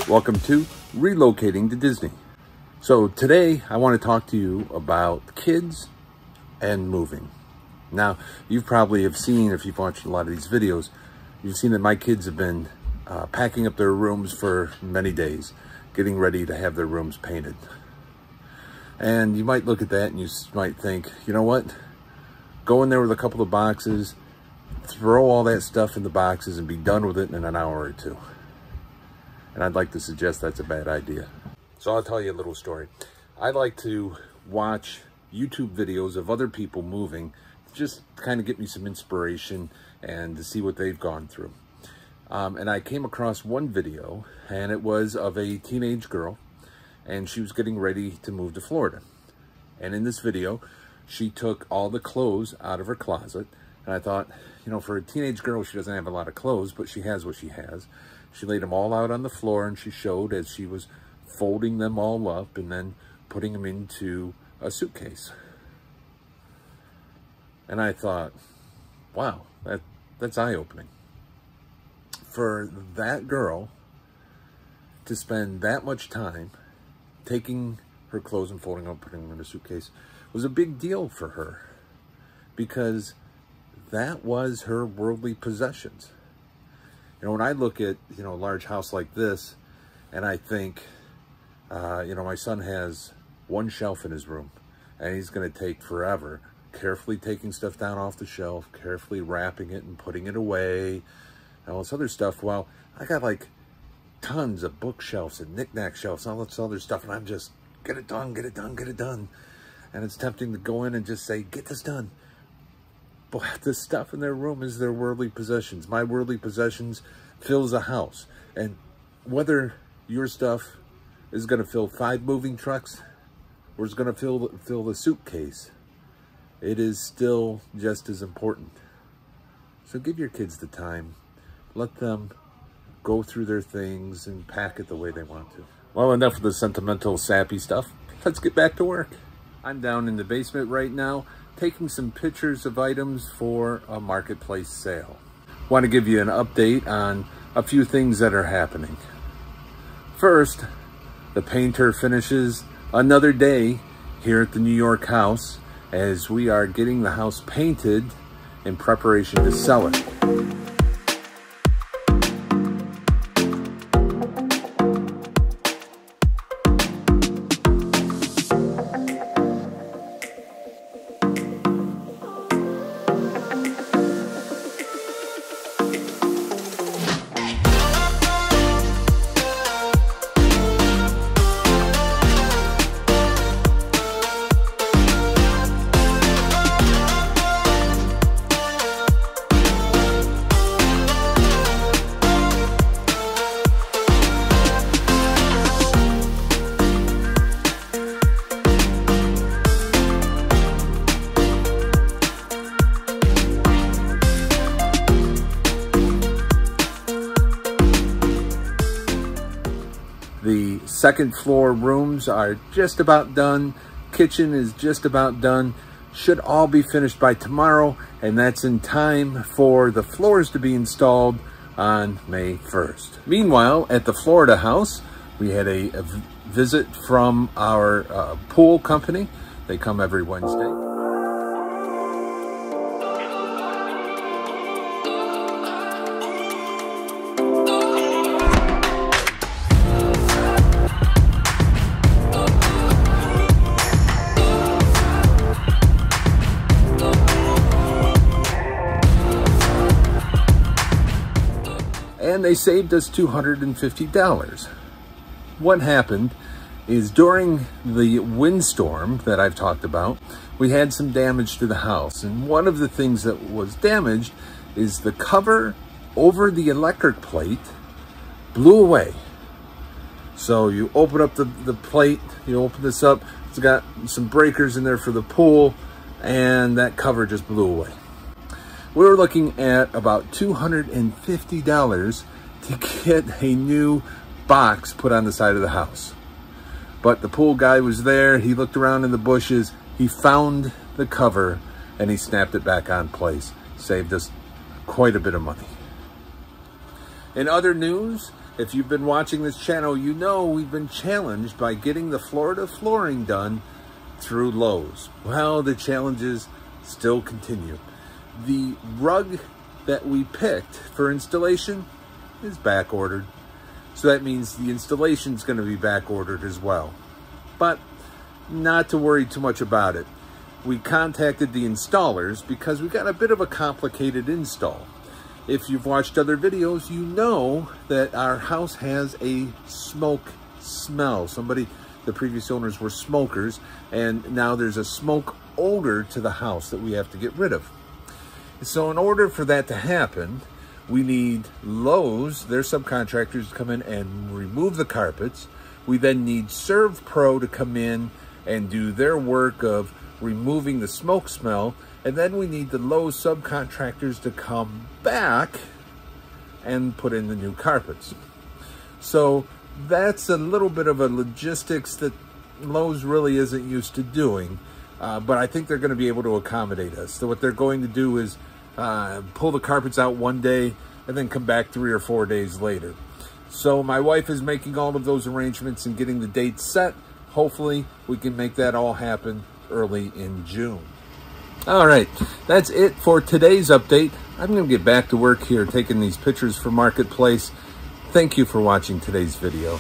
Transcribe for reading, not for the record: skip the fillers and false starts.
Welcome to Relocating to Disney. So today I want to talk to you about kids and moving. Now, you probably have seen, if you've watched a lot of these videos, you've seen that my kids have been packing up their rooms for many days, getting ready to have their rooms painted. And you might look at that and you might think, you know what? Go in there with a couple of boxes, throw all that stuff in the boxes and be done with it in an hour or two. And I'd like to suggest that's a bad idea. So I'll tell you a little story. I like to watch YouTube videos of other people moving, just kind of get me some inspiration and to see what they've gone through. And I came across one video, and it was of a teenage girl, and she was getting ready to move to Florida. And in this video, she took all the clothes out of her closet. And I thought, you know, for a teenage girl, she doesn't have a lot of clothes, but she has what she has. She laid them all out on the floor, and she showed as she was folding them all up and then putting them into a suitcase. And I thought, wow, that's eye-opening. For that girl to spend that much time taking her clothes and folding them, putting them in a suitcase, was a big deal for her, because that was her worldly possessions. You know, when I look at, you know, a large house like this, and I think, you know, my son has one shelf in his room, and he's going to take forever carefully taking stuff down off the shelf, carefully wrapping it and putting it away, and all this other stuff. Well, I got like tons of bookshelves and knick-knack shelves, all this other stuff, and I'm just, get it done, get it done, get it done. And it's tempting to go in and just say, get this done. But the stuff in their room is their worldly possessions. My worldly possessions fills a house. And whether your stuff is going to fill 5 moving trucks or is going to fill the suitcase, it is still just as important. So give your kids the time. Let them go through their things and pack it the way they want to. Well, enough of the sentimental, sappy stuff. Let's get back to work. I'm down in the basement right now, taking some pictures of items for a marketplace sale. Want to give you an update on a few things that are happening. First, the painter finishes another day here at the New York house as we are getting the house painted in preparation to sell it. The second floor rooms are just about done. Kitchen is just about done. Should all be finished by tomorrow, and that's in time for the floors to be installed on May 1st. Meanwhile, at the Florida house, we had a visit from our pool company. They come every Wednesday. And they saved us $250. What happened is during the windstorm that I've talked about, we had some damage to the house. And one of the things that was damaged is the cover over the electric plate blew away. So you open up the plate, you open this up, it's got some breakers in there for the pool, and that cover just blew away. We were looking at about $250 to get a new box put on the side of the house. But the pool guy was there, he looked around in the bushes, he found the cover, and he snapped it back on place. Saved us quite a bit of money. In other news, If you've been watching this channel, you know we've been challenged by getting the Florida flooring done through Lowe's. Well, the challenges still continue. The rug that we picked for installation is back ordered. So that means the installation is going to be back ordered as well. But not to worry too much about it. We contacted the installers because we got a bit of a complicated install. If you've watched other videos, you know that our house has a smoke smell. The previous owners were smokers, and now there's a smoke odor to the house that we have to get rid of. So in order for that to happen, we need Lowe's, their subcontractors, to come in and remove the carpets. We then need ServPro to come in and do their work of removing the smoke smell. And then we need the Lowe's subcontractors to come back and put in the new carpets. So that's a little bit of a logistics that Lowe's really isn't used to doing. But I think they're going to be able to accommodate us. So what they're going to do is pull the carpets out one day and then come back 3 or 4 days later. So my wife is making all of those arrangements and getting the dates set. Hopefully we can make that all happen early in June. All right, that's it for today's update. I'm going to get back to work here taking these pictures for Marketplace. Thank you for watching today's video.